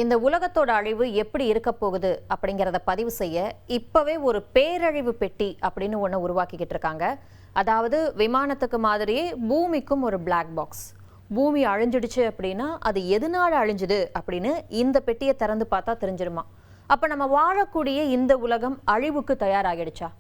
இந்த உலகத்தோட அழிவு எப்படி இருக்க போகுது அப்படிங்கிறத பதிவு செய்ய இப்பவே ஒரு பேரழிவு பெட்டி அப்படின்னு ஒன்று உருவாக்கிக்கிட்டு இருக்காங்க. அதாவது விமானத்துக்கு மாதிரியே பூமிக்கும் ஒரு பிளாக் பாக்ஸ். பூமி அழிஞ்சிடுச்சு அப்படின்னா அது எதனால அழிஞ்சுது அப்படின்னு இந்த பெட்டியை திறந்து பார்த்தா தெரிஞ்சிருமா. அப்போ நம்ம வாழக்கூடிய இந்த உலகம் அழிவுக்கு தயாராகிடுச்சா?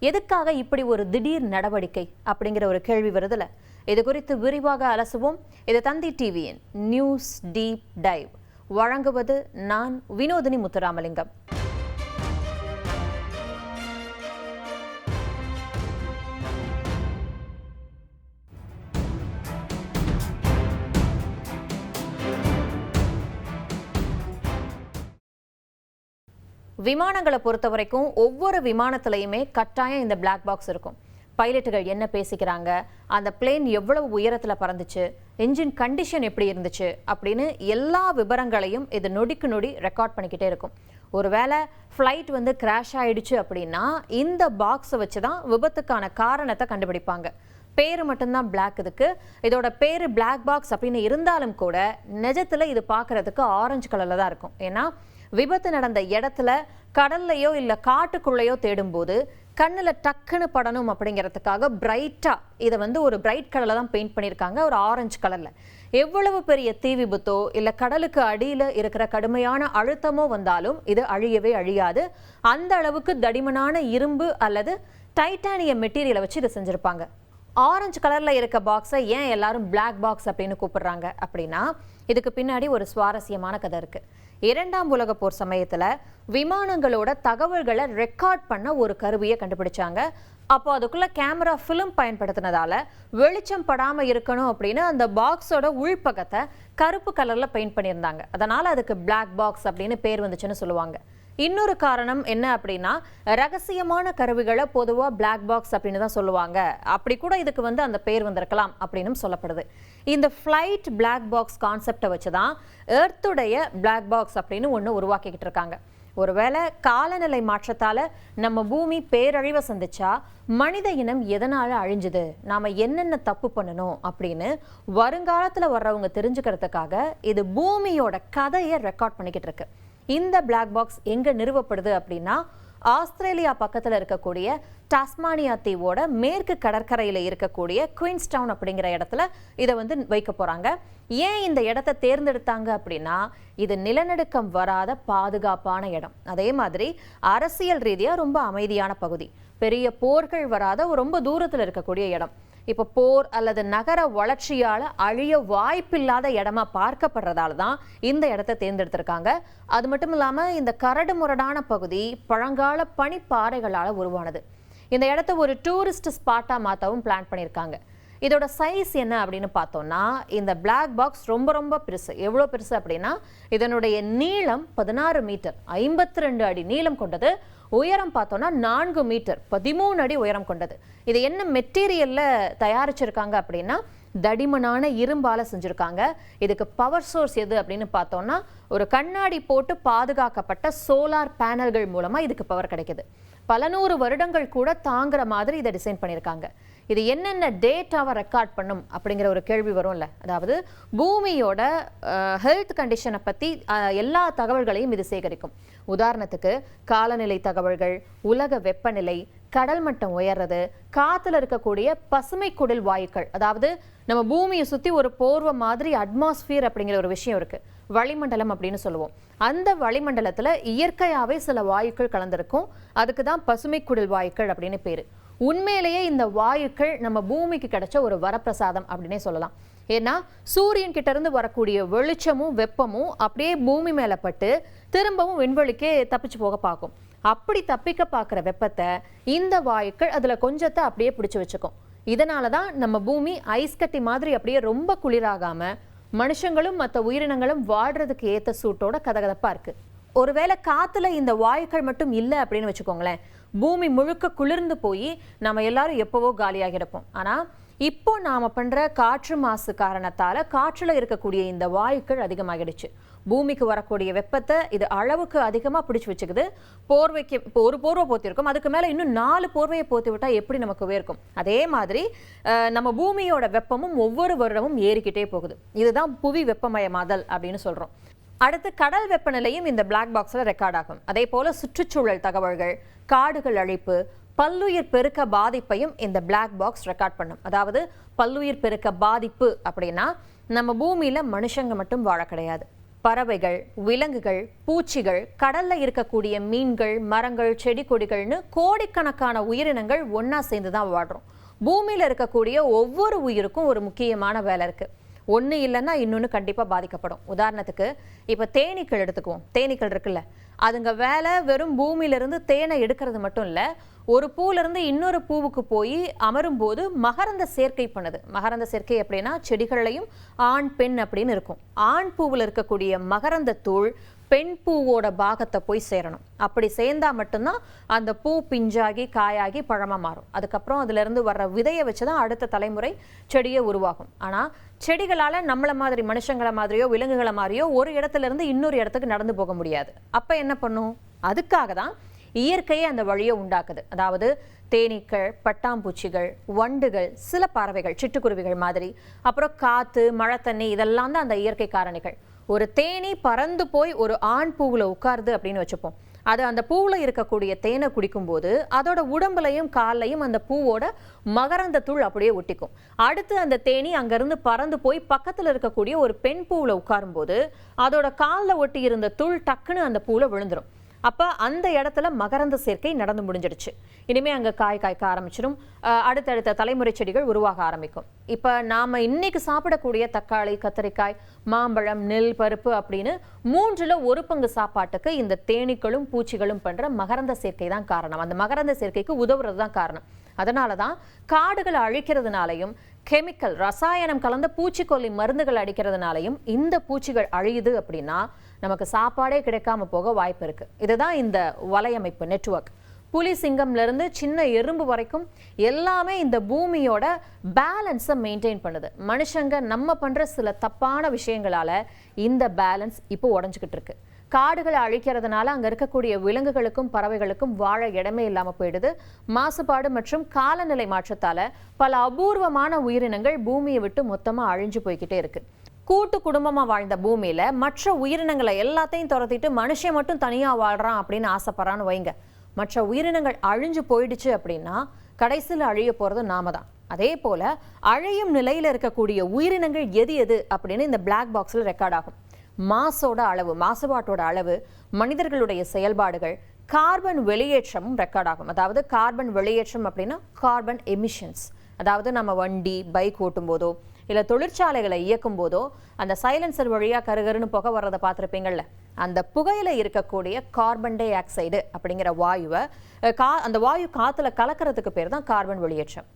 எதுக்காக இப்படி ஒரு திடீர் நடவடிக்கை அப்படிங்கிற ஒரு கேள்வி வருதுல. இது குறித்து விரிவாக அலசுவோம். இது தந்தி டிவியின் நியூஸ் டீப் டைவ். வழங்குவது நான் வினோதினி முத்துராமலிங்கம். விமானங்களை பொறுத்த வரைக்கும் ஒவ்வொரு விமானத்திலையுமே கட்டாயம் இந்த பிளாக் பாக்ஸ் இருக்கும். பைலட்டுகள் என்ன பேசிக்கிறாங்க, அந்த பிளேன் எவ்வளவு உயரத்தில் பறந்துச்சு, என்ஜின் கண்டிஷன் எப்படி இருந்துச்சு அப்படின்னு எல்லா விவரங்களையும் இது நொடிக்கு நொடி ரெக்கார்ட் பண்ணிக்கிட்டே இருக்கும். ஒருவேளை ஃப்ளைட் கிராஷ் ஆயிடுச்சு அப்படின்னா இந்த பாக்ஸை வச்சு தான் விபத்துக்கான காரணத்தை கண்டுபிடிப்பாங்க. பேரு மட்டும்தான் பிளாக். இதோட பேரு பிளாக் பாக்ஸ் அப்படின்னு இருந்தாலும் கூட நிஜத்தில் இது பார்க்கறதுக்கு ஆரஞ்சு கலரில் தான் இருக்கும். ஏன்னா விபத்து நடந்த இடத்துல கடல்லையோ இல்லை காட்டுக்குள்ளையோ தேடும்போது கண்ணில் டக்குன்னு படணும் அப்படிங்கிறதுக்காக பிரைட்டாக இதை ஒரு பிரைட் கலரில் தான் பெயிண்ட் பண்ணியிருக்காங்க, ஒரு ஆரஞ்சு கலரில். எவ்வளவு பெரிய தீ விபத்தோ இல்லை கடலுக்கு அடியில் இருக்கிற கடுமையான அழுத்தமோ வந்தாலும் இது அழியவே அழியாது. அந்த அளவுக்கு தடிமனான இரும்பு அல்லது டைட்டானியம் மெட்டீரியலை வச்சு இதை செஞ்சுருப்பாங்க. ஆரஞ்சு கலரில் இருக்க பாக்ஸை ஏன் எல்லாரும் பிளாக் பாக்ஸ் அப்படின்னு கூப்பிடுறாங்க அப்படின்னா இதுக்கு பின்னாடி ஒரு சுவாரஸ்யமான கதை இருக்குது. இரண்டாம் உலக போர் சமயத்தில் விமானங்களோட தகவல்களை ரெக்கார்ட் பண்ண ஒரு கருவியை கண்டுபிடிச்சாங்க. அப்போ அதுக்குள்ள கேமரா ஃபிலிம் பயன்படுத்தினதால வெளிச்சம் படாமல் இருக்கணும் அப்படின்னு அந்த பாக்ஸோட உள்பக்கத்தை கருப்பு கலரில் பெயிண்ட் பண்ணியிருந்தாங்க. அதனால் அதுக்கு பிளாக் பாக்ஸ் அப்படின்னு பேர் வந்துச்சுன்னு சொல்லுவாங்க. இன்னொரு காரணம் என்ன அப்படின்னா ரகசியமான கருவிகளை பொதுவாக பிளாக் பாக்ஸ் அப்படின்னு தான் சொல்லுவாங்க. அப்படி கூட இதுக்கு அந்த பேர் வந்திருக்கலாம் அப்படின்னு சொல்லப்படுது. இந்த ஃப்ளைட் பிளாக் பாக்ஸ் கான்செப்டை வச்சு தான் எர்த்துடைய பிளாக் பாக்ஸ் அப்படின்னு ஒன்று உருவாக்கிக்கிட்டு இருக்காங்க. ஒருவேளை காலநிலை மாற்றத்தால் நம்ம பூமி பேரழிவை சந்திச்சா மனித இனம் எதனால அழிஞ்சுது, நாம் என்னென்ன தப்பு பண்ணணும் அப்படின்னு வருங்காலத்தில் வர்றவங்க தெரிஞ்சுக்கிறதுக்காக இது பூமியோட கதையை ரெக்கார்ட் பண்ணிக்கிட்டு இருக்கு. இந்த பிளாக் பாக்ஸ் எங்கே நிறுவப்படுது அப்படின்னா ஆஸ்திரேலியா பக்கத்தில் இருக்கக்கூடிய டாஸ்மானியா தீவோட மேற்கு கடற்கரையில் இருக்கக்கூடிய குயின்ஸ்டவுன் அப்படிங்கிற இடத்துல இதை வைக்க போகிறாங்க. ஏன் இந்த இடத்த தேர்ந்தெடுத்தாங்க அப்படின்னா இது நிலநடுக்கம் வராத பாதுகாப்பான இடம், அதே மாதிரி அரசியல் ரீதியாக ரொம்ப அமைதியான பகுதி, பெரிய போர்கள் வராத ரொம்ப தூரத்தில் இருக்கக்கூடிய இடம். இப்போ போர் அல்லது நகர வளர்ச்சியால் அழிய வாய்ப்பில்லாத இடமா பார்க்கப்படுறதால தான் இந்த இடத்த தேர்ந்தெடுத்திருக்காங்க. அது மட்டும் இல்லாமல் இந்த கரடு முரடான பகுதி பழங்கால பனிப்பாறைகளால் உருவானது. இந்த இடத்த ஒரு டூரிஸ்ட் ஸ்பாட்டாக மாற்றவும் பிளான் பண்ணியிருக்காங்க. இதோட சைஸ் என்ன அப்படின்னு பார்த்தோம்னா இந்த பிளாக் பாக்ஸ் ரொம்ப ரொம்ப பெருசு. எவ்வளோ பெருசு அப்படின்னா இதனுடைய நீளம் 16 மீட்டர், 52 அடி நீளம் கொண்டது. உயரம் பார்த்தோம்னா 4 மீட்டர், 13 அடி உயரம் கொண்டது. இது என்ன மெட்டீரியல்ல தயாரிச்சிருக்காங்க அப்படின்னா தடிமனான இரும்பால செஞ்சுருக்காங்க. இதுக்கு பவர் சோர்ஸ் எது அப்படின்னு பார்த்தோம்னா ஒரு கண்ணாடி போட்டு பாதுகாக்கப்பட்ட சோலார் பேனல்கள் மூலமாக இதுக்கு பவர் கிடைக்குது. பல நூறு வருடங்கள் கூட தாங்குற மாதிரி இதை டிசைன் பண்ணியிருக்காங்க. இது என்னென்ன டேட்டாவை ரெக்கார்ட் பண்ணும் அப்படிங்கிற ஒரு கேள்வி வரும்ல. அதாவது பூமியோட ஹெல்த் கண்டிஷனை பற்றி எல்லா தகவல்களையும் இது சேகரிக்கும். உதாரணத்துக்கு காலநிலை தகவல்கள், உலக வெப்பநிலை, கடல் மட்டம் உயர்றது, காத்துல இருக்கக்கூடிய பசுமை குடில் வாயுக்கள், அதாவது நம்ம பூமியை சுற்றி ஒரு போர்வை மாதிரி அட்மாஸ்பியர் அப்படிங்கிற ஒரு விஷயம் இருக்கு, வளிமண்டலம் அப்படின்னு சொல்லுவோம். அந்த வளிமண்டலத்தில் இயற்கையாகவே சில வாயுக்கள் கலந்துருக்கும். அதுக்கு தான் பசுமை குடில் வாயுக்கள் அப்படின்னு பேர். உண்மையிலேயே இந்த வாயுக்கள் நம்ம பூமிக்கு கிடைச்ச ஒரு வரப்பிரசாதம் அப்படின்னே சொல்லலாம். ஏன்னா சூரியன் கிட்ட இருந்து வரக்கூடிய வெளிச்சமும் வெப்பமும் அப்படியே பூமி மேலே பட்டு திரும்பவும் விண்வெளிக்கே தப்பிச்சு போக பார்க்கும். அப்படி தப்பிக்க பார்க்குற வெப்பத்தை இந்த வாயுக்கள் அதில் கொஞ்சத்தை அப்படியே பிடிச்சி வச்சுக்கும். இதனால தான் நம்ம பூமி ஐஸ் கட்டி மாதிரி அப்படியே ரொம்ப குளிராகாமல் மனுஷங்களும் மற்ற உயிரினங்களும் வாழ்றதுக்கு ஏற்ற சூட்டோட கதகதப்பாக இருக்குது. ஒருவேளை காற்றுல இந்த வாயுக்கள் மட்டும் இல்லை அப்படின்னு வச்சுக்கோங்களேன், பூமி முழுக்க குளிர்ந்து போய் நம்ம எல்லாரும் எப்போவோ காலியாகி இருப்போம். ஆனால் இப்போ நாம் பண்ணுற காற்று மாசு காரணத்தால் காற்றில் இருக்கக்கூடிய இந்த வாயுக்கள் அதிகமாகிடுச்சு. பூமிக்கு வரக்கூடிய வெப்பத்தை இது அளவுக்கு அதிகமாக பிடிச்சி வச்சுக்குது. போர்வைக்கு இப்போ ஒரு போர்வை போத்திருக்கும், அதுக்கு மேலே இன்னும் 4 போர்வையை போத்தி விட்டால் எப்படி நமக்கு வேர்க்கும். அதே மாதிரி நம்ம பூமியோட வெப்பமும் ஒவ்வொரு வருடமும் ஏறிக்கிட்டே போகுது. இதுதான் புவி வெப்பமயமாதல் அப்படின்னு சொல்கிறோம். அடுத்து கடல் வெப்பநிலையும் இந்த பிளாக் பாக்ஸ்ல ரெக்கார்ட் ஆகும். அதே போல சுற்றுச்சூழல் தகவல்கள், காடுகள் அழிப்பு, பல்லுயிர் பெருக்க பாதிப்பையும் இந்த பிளாக் பாக்ஸ் ரெக்கார்ட் பண்ணும். அதாவது பல்லுயிர் பெருக்க பாதிப்பு அப்படின்னா நம்ம பூமியில மனுஷங்க மட்டும் வாழ கிடையாது. பறவைகள், விலங்குகள், பூச்சிகள், கடல்ல இருக்கக்கூடிய மீன்கள், மரங்கள், செடி கொடிகள்னு கோடிக்கணக்கான உயிரினங்கள் ஒன்னா சேர்ந்து தான் வாழ்றோம். பூமியில இருக்கக்கூடிய ஒவ்வொரு உயிருக்கும் ஒரு முக்கியமான வேலை இருக்கு. ஒன்று இல்லைன்னா இன்னொன்று கண்டிப்பாக பாதிக்கப்படும். உதாரணத்துக்கு இப்போ தேனீக்கள் எடுத்துக்குவோம். தேனீக்கள் இருக்குல்ல, அதுங்க வேலை வெறும் பூமியிலிருந்து தேனை எடுக்கிறது மட்டும் இல்லை, ஒரு பூவிலிருந்து இன்னொரு பூவுக்கு போய் அமரும் போது மகரந்த சேர்க்கை பண்ணுது. மகரந்த சேர்க்கை அப்படின்னா செடிகள்லையும் ஆண் பெண் அப்படின்னு இருக்கும். ஆண் பூவில் இருக்கக்கூடிய மகரந்த தூள் பெண் பூவோட பாகத்தை போய் சேரணும். அப்படி சேர்ந்தா மட்டும்தான் அந்த பூ பிஞ்சாகி காயாகி பழமாக மாறும். அதுக்கப்புறம் அதுலேருந்து வர்ற விதையை வச்சு தான் அடுத்த தலைமுறை செடியை உருவாகும். ஆனால் செடிகளால் நம்மளை மாதிரி மனுஷங்களை மாதிரியோ விலங்குகளை மாதிரியோ ஒரு இடத்துல இருந்து இன்னொரு இடத்துக்கு நடந்து போக முடியாது. அப்போ என்ன பண்ணும்? அதுக்காக தான் இயற்கையை அந்த வழியை உண்டாக்குது. அதாவது தேனீக்கள், பட்டாம்பூச்சிகள், வண்டுகள், சில பறவைகள், சிட்டுக்குருவிகள் மாதிரி, அப்புறம் காற்று, மழை தண்ணி, இதெல்லாம் தான் அந்த இயற்கை காரணிகள். ஒரு தேனி பறந்து போய் ஒரு ஆண் பூவில் உட்காருது அப்படின்னு வச்சுப்போம். அது அந்த பூவில் இருக்கக்கூடிய தேனை குடிக்கும்போது அதோட உடம்புலையும் காலையும் அந்த பூவோட மகரந்த தூள் அப்படியே ஒட்டிக்கும். அடுத்து அந்த தேனி அங்கிருந்து பறந்து போய் பக்கத்தில் இருக்கக்கூடிய ஒரு பெண் பூவில் உட்காரும்போது அதோட காலில் ஒட்டி இருந்த தூள் டக்குன்னு அந்த பூவில் விழுந்துடும். அப்போ அந்த இடத்துல மகரந்த சேர்க்கை நடந்து முடிஞ்சிடுச்சு. இனிமேல் அங்கே காய் காய்க்க ஆரம்பிச்சிடும். அடுத்தடுத்த தலைமுறை செடிகள் உருவாக ஆரம்பிக்கும். இப்போ நாம் இன்னைக்கு சாப்பிடக்கூடிய தக்காளி, கத்தரிக்காய், மாம்பழம், நெல், பருப்பு அப்படின்னு 1/3 சாப்பாட்டுக்கு இந்த தேனீக்களும் பூச்சிகளும் பண்ணுற மகரந்த சேர்க்கை தான் காரணம். அந்த மகரந்த சேர்க்கைக்கு உதவுறது தான் காரணம். அதனால தான் காடுகளை அழிக்கிறதுனாலையும் கெமிக்கல் ரசாயனம் கலந்த பூச்சிக்கொல்லி மருந்துகள் அடிக்கிறதுனாலையும் இந்த பூச்சிகள் அழியுது அப்படின்னா நமக்கு சாப்பாடே கிடைக்காம போக வாய்ப்பு இருக்கு. இதுதான் இந்த வலையமைப்பு நெட்வொர்க். புலி, சிங்கம்ல இருந்து சின்ன எறும்பு வரைக்கும் எல்லாமே இந்த பூமியோட பேலன்ஸை மெயின்டைன் பண்ணுது. மனுஷங்க நம்ம பண்ற சில தப்பான விஷயங்களால இந்த பேலன்ஸ் இப்போ உடஞ்சிக்கிட்டு இருக்கு. காடுகளை அழிக்கிறதுனால அங்க இருக்கக்கூடிய விலங்குகளுக்கும் பறவைகளுக்கும் வாழ இடமே இல்லாம போயிடுது. மாசுபாடு மற்றும் காலநிலை மாற்றத்தால பல அபூர்வமான உயிரினங்கள் பூமியை விட்டு மொத்தமா அழிஞ்சு போய்கிட்டே இருக்கு. கூட்டு குடும்பமா வாழ்ந்த பூமியில மற்ற உயிரினங்களை எல்லாத்தையும் துரத்திட்டு மனுஷன் மட்டும் தனியா வாழ்றான் அப்படின்னு ஆசைப்படுறான்னு வைங்க. மற்ற உயிரினங்கள் அழிஞ்சு போயிடுச்சு அப்படின்னா கடைசியில் அழிய போறது நாம தான். அதே போல அழியும் நிலையில இருக்கக்கூடிய உயிரினங்கள் எது எது அப்படின்னு இந்த பிளாக் பாக்ஸ்ல ரெக்கார்ட் ஆகும். மாசோட அளவு, மாசுபாட்டோட அளவு, மனிதர்களுடைய செயல்பாடுகள், கார்பன் வெளியேற்றமும் ரெக்கார்ட் ஆகும். அதாவது கார்பன் வெளியேற்றம் அப்படின்னா கார்பன் எமிஷன்ஸ். அதாவது நம்ம வண்டி, பைக் ஓட்டும் போதோ இல்லை தொழிற்சாலைகளை இயக்கும் போதோ அந்த சைலன்சர் வழியாக கருகருன்னு புகை வர்றதை பார்த்துருப்பீங்கள்ல, அந்த புகையில இருக்கக்கூடிய கார்பன் டை ஆக்சைடு அப்படிங்கிற வாயுவை அந்த வாயு காற்றுல கலக்கிறதுக்கு பேர் தான் கார்பன் வெளியேற்றம்.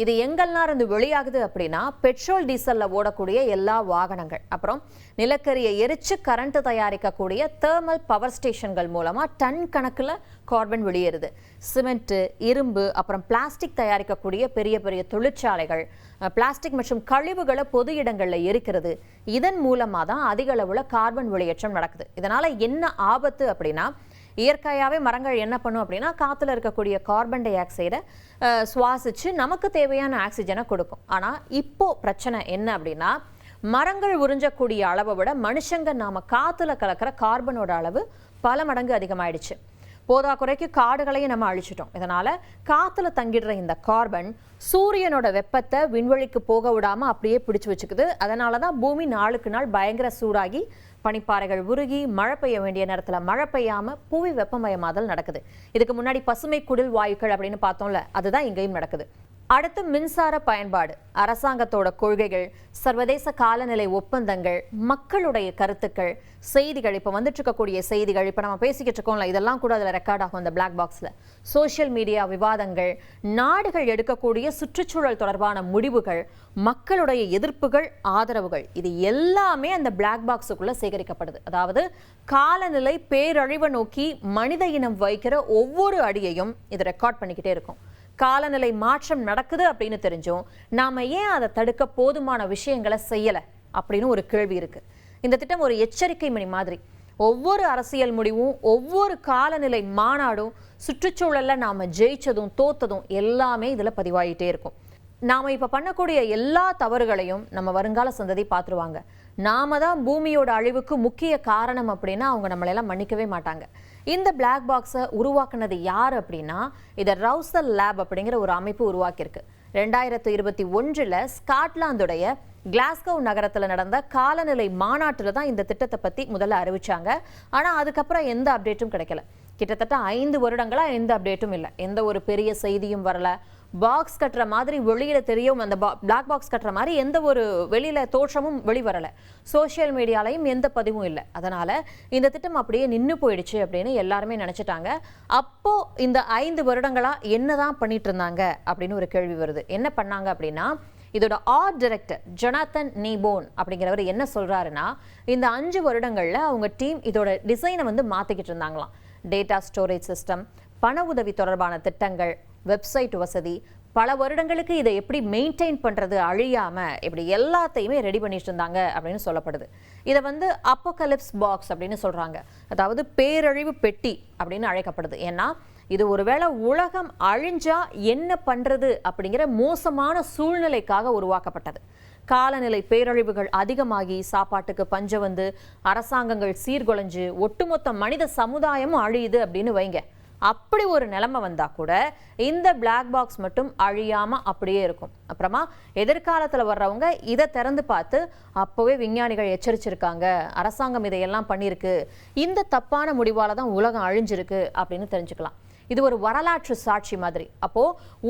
இது எங்கெல்லாம் இருந்து வெளியாகுது அப்படின்னா பெட்ரோல், டீசல்ல ஓடக்கூடிய எல்லா வாகனங்கள், அப்புறம் நிலக்கரியை எரிச்சு கரண்ட் தயாரிக்கக்கூடிய தெர்மல் பவர் ஸ்டேஷன்கள் மூலமா டன் கணக்குல கார்பன் வெளியேறுது. சிமெண்ட், இரும்பு, அப்புறம் பிளாஸ்டிக் தயாரிக்கக்கூடிய பெரிய பெரிய தொழிற்சாலைகள் பிளாஸ்டிக் மற்றும் கழிவுகளை பொது இடங்கள்ல எரிக்கிறது. இதன் மூலமா தான் அதிக அளவுல கார்பன் வெளியேற்றம் நடக்குது. இதனால என்ன ஆபத்து அப்படின்னா, இயற்கையாகவே மரங்கள் என்ன பண்ணும் அப்படின்னா காற்றுல இருக்கக்கூடிய கார்பன் டை ஆக்சைடை சுவாசிச்சு நமக்கு தேவையான ஆக்சிஜனை கொடுக்கும். ஆனால் இப்போ பிரச்சனை என்ன அப்படின்னா, மரங்கள் உறிஞ்சக்கூடிய அளவை விட மனுஷங்க நாம காற்றுல கலக்கிற கார்பனோட அளவு பல மடங்கு அதிகமாயிடுச்சு. போதா குறைக்கு காடுகளையும் நம்ம அழிச்சிட்டோம். இதனால காத்துல தங்கிடுற இந்த கார்பன் சூரியனோட வெப்பத்தை விண்வெளிக்கு போக விடாம அப்படியே பிடிச்சு வச்சுக்குது. அதனாலதான் பூமி நாளுக்கு நாள் பயங்கர சூடாகி பனிப்பாறைகள் உருகி மழை பெய்ய வேண்டிய நேரத்துல மழை பெய்யாம புவி வெப்பமயமாதல் நடக்குது. இதுக்கு முன்னாடி பசுமை குடில் வாயுக்கள் அப்படின்னு பார்த்தோம்ல, அதுதான் இங்கேயும் நடக்குது. அடுத்து மின்சார பயன்பாடு, அரசாங்கத்தோட கொள்கைகள், சர்வதேச காலநிலை ஒப்பந்தங்கள், மக்களுடைய கருத்துக்கள், செய்திகள், இப்போ வந்துட்டு இருக்கக்கூடிய செய்திகள், இப்போ நம்ம பேசிக்கிட்டு இருக்கோம்ல, இதெல்லாம் கூட அதில் ரெக்கார்ட் ஆகும் இந்த பிளாக் பாக்ஸில். சோஷியல் மீடியா விவாதங்கள், நாடுகள் எடுக்கக்கூடிய சுற்றுச்சூழல் தொடர்பான முடிவுகள், மக்களுடைய எதிர்ப்புகள், ஆதரவுகள், இது எல்லாமே அந்த பிளாக் பாக்ஸுக்குள்ள சேகரிக்கப்படுது. அதாவது காலநிலை பேரழிவை நோக்கி மனித இனம் வைக்கிற ஒவ்வொரு அடியையும் இது ரெக்கார்ட் பண்ணிக்கிட்டே இருக்கும். காலநிலை மாற்றம் நடக்குது அப்படின்னு தெரிஞ்சும் நாம ஏன் அதை தடுக்க போதுமான விஷயங்களை செய்யல அப்படின்னு ஒரு கேள்வி இருக்கு. இந்த திட்டம் ஒரு எச்சரிக்கை மணி மாதிரி. ஒவ்வொரு அரசியல் முடிவும், ஒவ்வொரு காலநிலை மாநாடும், சுற்றுச்சூழல்ல நாம ஜெயிச்சதும் தோத்ததும் எல்லாமே இதுல பதிவாயிட்டே இருக்கும். நாம இப்ப பண்ணக்கூடிய எல்லா தவறுகளையும் நம்ம வருங்கால சந்ததி பார்த்துருவாங்க. நாம தான் பூமியோட அழிவுக்கு முக்கிய காரணம் அப்படின்னா அவங்க நம்மளெல்லாம் மன்னிக்கவே மாட்டாங்க. இந்த பிளாக் பாக்ஸை உருவாக்குனது யார் அப்படின்னா இதை ரவுசல் லேப் அப்படிங்கிற ஒரு அமைப்பு உருவாக்கியிருக்கு. 2021 ஸ்காட்லாந்துடைய கிளாஸ்கோ நகரத்தில் நடந்த காலநிலை மாநாட்டில் தான் இந்த திட்டத்தை பற்றி முதல்ல அறிவிச்சாங்க. ஆனால் அதுக்கப்புறம் எந்த அப்டேட்டும் கிடைக்கல. கிட்டத்தட்ட 5 வருடங்களாக எந்த அப்டேட்டும் இல்லை, எந்த ஒரு பெரிய செய்தியும் வரல. பாக்ஸ் கட்டுற மாதிரி வெளியில தெரியும், அந்த பிளாக் பாக்ஸ் கட்டுற மாதிரி எந்த ஒரு வெளியில தோற்றமும் வெளிவரல. சோசியல் மீடியாலையும் எந்த பதிவும் இல்லை. அதனால இந்த திட்டம் அப்படியே நின்று போயிடுச்சு அப்படின்னு எல்லாருமே நினைச்சிட்டாங்க. அப்போ இந்த 5 வருடங்களா என்னதான் பண்ணிட்டு இருந்தாங்க அப்படின்னு ஒரு கேள்வி வருது. என்ன பண்ணாங்க அப்படின்னா, இதோட ஆர்ட் டைரக்டர் ஜொனாத்தன் நீபோன் அப்படிங்கிறவர் என்ன சொல்றாருன்னா, இந்த 5 வருடங்கள்ல அவங்க டீம் இதோட டிசைனை வந்து மாத்திக்கிட்டு இருந்தாங்களாம். டேட்டா ஸ்டோரேஜ் சிஸ்டம், பண உதவி தொடர்பான திட்டங்கள், வெப்சைட் வசதி, பல வருடங்களுக்கு இதை எப்படி மெயின்டைன் பண்றது அழியாம இப்படி எல்லாத்தையுமே ரெடி பண்ணிட்டு இருந்தாங்க அப்படின்னு சொல்லப்படுது. இதை வந்து அப்போகலிப்ஸ் பாக்ஸ் அப்படின்னு சொல்றாங்க. அதாவது பேரழிவு பெட்டி அப்படின்னு அழைக்கப்படுது. ஏன்னா இது ஒருவேளை உலகம் அழிஞ்சா என்ன பண்றது அப்படிங்கிற மோசமான சூழ்நிலைக்காக உருவாக்கப்பட்டது. காலநிலை பேரழிவுகள் அதிகமாகி சாப்பாட்டுக்கு பஞ்சம் வந்து அரசாங்கங்கள் சீர்குலைஞ்சு ஒட்டுமொத்த மனித சமுதாயமும் அழியுது அப்படின்னு வைங்க. அப்படி ஒரு நிலைமை வந்தா கூட இந்த பிளாக் பாக்ஸ் மட்டும் அழியாம அப்படியே இருக்கும். அப்புறமா எதிர்காலத்துல வர்றவங்க இதை திறந்து பார்த்து அப்பவே விஞ்ஞானிகள் எச்சரிச்சிருக்காங்க, அரசாங்கம் இதையெல்லாம் பண்ணியிருக்கு, இந்த தப்பான முடிவால தான் உலகம் அழிஞ்சிருக்கு அப்படின்னு தெரிஞ்சுக்கலாம். இது ஒரு வரலாற்று சாட்சி மாதிரி. அப்போ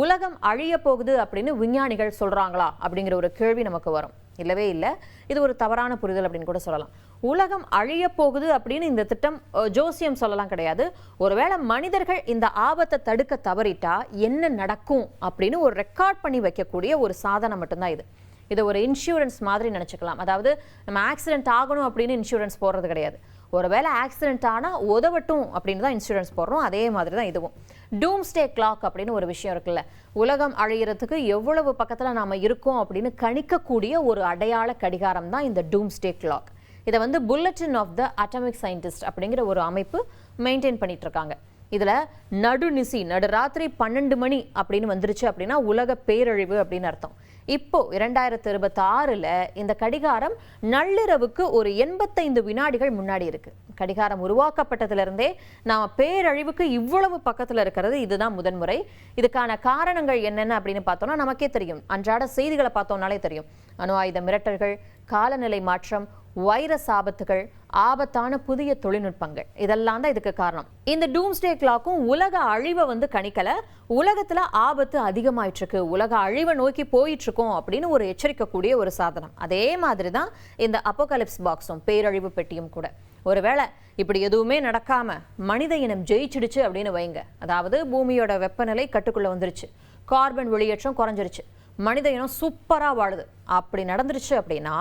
உலகம் அழிய போகுது அப்படின்னு விஞ்ஞானிகள் சொல்றாங்களா அப்படிங்கிற ஒரு கேள்வி நமக்கு வரும். இல்லவே இல்லை, இது ஒரு தவறான புரிதல் அப்படின்னு கூட சொல்லலாம். உலகம் அழிய போகுது அப்படின்னு இந்த திட்டம் ஜோசியம் சொல்லலாம் கிடையாது. ஒருவேளை மனிதர்கள் இந்த ஆபத்தை தடுக்க தவறிட்டா என்ன நடக்கும் அப்படின்னு ஒரு ரெக்கார்ட் பண்ணி வைக்கக்கூடிய ஒரு சாதனம் மட்டும்தான் இது. இதை ஒரு இன்சூரன்ஸ் மாதிரி நினச்சிக்கலாம். அதாவது நம்ம ஆக்சிடென்ட் ஆகணும் அப்படின்னு இன்சூரன்ஸ் போடுறது கிடையாது. ஒருவேளை ஆக்சிடென்ட் ஆனால் உதவட்டும் அப்படின்னு தான் இன்சூரன்ஸ் போடுறோம். அதே மாதிரி தான் இதுவும். டூம்ஸ்டே கிளாக் அப்படின்னு ஒரு விஷயம் இருக்குல்ல, உலகம் அழியறதுக்கு எவ்வளவு பக்கத்தில் நாம் இருக்கோம் அப்படின்னு கணிக்கக்கூடிய ஒரு அடையாள கடிகாரம் தான் இந்த டூம்ஸ்டே கிளாக். இதை வந்து bulletin of the atomic scientist அப்படிங்கிற ஒரு அமைப்பு மெயின்டைன் பண்ணிட்டு இருக்காங்க. இதில் நடுநிசி நடுராத்திரி 12 மணி அப்படின்னு வந்துருச்சு அப்படின்னா உலக பேரழிவு அப்படின்னு அர்த்தம். இப்போ 2026 இந்த கடிகாரம் நள்ளிரவுக்கு ஒரு 85 வினாடிகள் முன்னாடி இருக்கு. கடிகாரம் உருவாக்கப்பட்டதிலிருந்தே நாம பேரழிவுக்கு இவ்வளவு பக்கத்துல இருக்கிறது இதுதான் முதன்முறை. இதுக்கான காரணங்கள் என்னென்ன அப்படின்னு பார்த்தோம்னா நமக்கே தெரியும். அன்றாட செய்திகளை பார்த்தோம்னாலே தெரியும். அணு ஆயுத மிரட்டல்கள், காலநிலை மாற்றம், வைரஸ் ஆபத்துகள், ஆபத்தான புதிய தொழில்நுட்பங்கள், இதெல்லாம் தான் இதுக்கு காரணம். இந்த டூம்ஸ்டே கிளாக்கும் உலக அழிவை வந்து கணிக்கல, உலகத்துல ஆபத்து அதிகமாயிட்டு இருக்கு, உலக அழிவை நோக்கி போயிட்டு இருக்கோம் அப்படின்னு ஒரு எச்சரிக்கக்கூடிய ஒரு சாதனம். அதே மாதிரி தான் இந்த அப்போகலிப்ஸ் பாக்ஸும் பேரழிவு பெட்டியும் கூட. ஒருவேளை இப்படி எதுவுமே நடக்காம மனித இனம் ஜெயிச்சிடுச்சு அப்படின்னு வைங்க, அதாவது பூமியோட வெப்பநிலை கட்டுக்குள்ள வந்துருச்சு, கார்பன் வெளியேற்றம் குறைஞ்சிருச்சு, மனித இனம் சூப்பரா வாழுது, அப்படி நடந்துருச்சு அப்படின்னா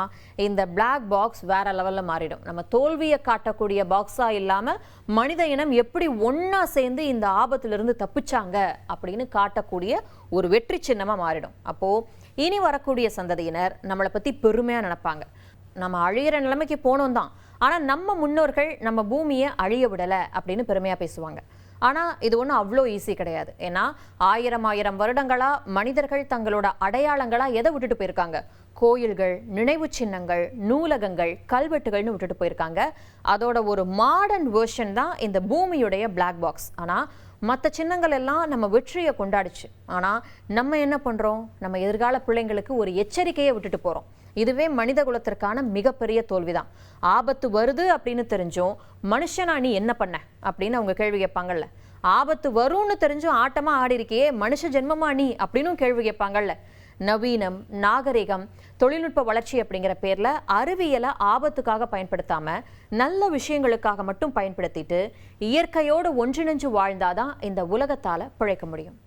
இந்த பிளாக் பாக்ஸ் வேற லெவல்ல மாறிடும். நம்ம தோல்வியை காட்டக்கூடிய பாக்ஸா இல்லாம மனித இனம் எப்படி ஒன்னா சேர்ந்து இந்த ஆபத்திலிருந்து தப்பிச்சாங்க அப்படின்னு காட்டக்கூடிய ஒரு வெற்றி சின்னமா மாறிடும். அப்போ இனி வரக்கூடிய சந்ததியினர் நம்மளை பத்தி பெருமையா நினைப்பாங்க. நம்ம அழியிற நிலைமைக்கு போனோம் தான், ஆனா நம்ம முன்னோர்கள் நம்ம பூமியை அழிய விடலை அப்படின்னு பெருமையா பேசுவாங்க. ஆனால் இது ஒன்றும் அவ்வளோ ஈஸி கிடையாது. ஏன்னா ஆயிரம் வருடங்களாக மனிதர்கள் தங்களோட அடையாளங்களாக எதை விட்டுட்டு போயிருக்காங்க? கோயில்கள், நினைவு சின்னங்கள், நூலகங்கள், கல்வெட்டுகள்னு விட்டுட்டு போயிருக்காங்க. அதோட ஒரு மாடர்ன் வேர்ஷன் தான் இந்த பூமியுடைய பிளாக் பாக்ஸ். ஆனால் மற்ற சின்னங்கள் எல்லாம் நம்ம வெற்றியை கொண்டாடுச்சு. ஆனால் நம்ம என்ன பண்ணுறோம்? நம்ம எதிர்கால பிள்ளைங்களுக்கு ஒரு எச்சரிக்கையை விட்டுட்டு போகிறோம். இதுவே மனித குலத்திற்கான மிகப்பெரிய தோல்விதான். ஆபத்து வருது அப்படின்னு தெரிஞ்சும் மனுஷனா நீ என்ன பண்ண அப்படின்னு அவங்க கேள்வி கேட்பாங்கல்ல. ஆபத்து வரும்னு தெரிஞ்சும் ஆட்டமா ஆடி இருக்கியே, மனுஷ ஜென்மமா நீ அப்படின்னு கேள்வி கேட்பாங்கல்ல. நவீனம், நாகரிகம், தொழில்நுட்ப வளர்ச்சி அப்படிங்கிற பேர்ல அறிவியலை ஆபத்துக்காக பயன்படுத்தாம நல்ல விஷயங்களுக்காக மட்டும் பயன்படுத்திட்டு இயற்கையோடு ஒன்றிணைஞ்சு வாழ்ந்தாதான் இந்த உலகத்தால பிழைக்க முடியும்.